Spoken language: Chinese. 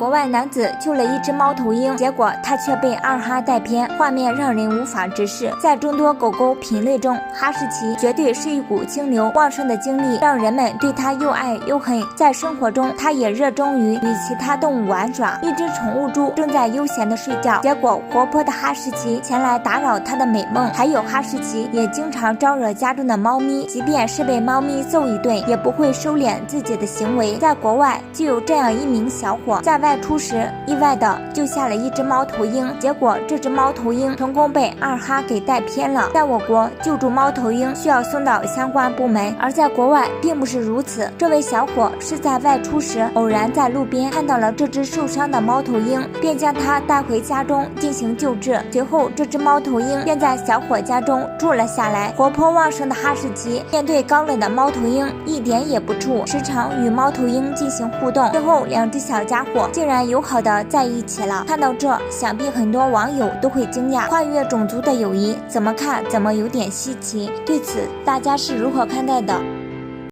国外男子救了一只猫头鹰，结果他却被二哈带偏，画面让人无法直视。在众多狗狗品类中，哈士奇绝对是一股清流，旺盛的精力让人们对它又爱又恨。在生活中，它也热衷于与其他动物玩耍。一只宠物猪正在悠闲地睡觉，结果活泼的哈士奇前来打扰它的美梦。还有哈士奇也经常招惹家中的猫咪，即便是被猫咪揍一顿，也不会收敛自己的行为。在国外，就有这样一名小伙在外出时意外的救下了一只猫头鹰，结果这只猫头鹰成功被二哈给带偏了。在我国，救助猫头鹰需要送到相关部门，而在国外并不是如此。这位小伙是在外出时偶然在路边看到了这只受伤的猫头鹰，便将它带回家中进行救治。随后这只猫头鹰便在小伙家中住了下来。活泼旺盛的哈士奇面对高冷的猫头鹰一点也不怵，时常与猫头鹰进行互动，最后两只小家伙竟然友好的在一起了。看到这，想必很多网友都会惊讶，跨越种族的友谊怎么看怎么有点稀奇，对此大家是如何看待的？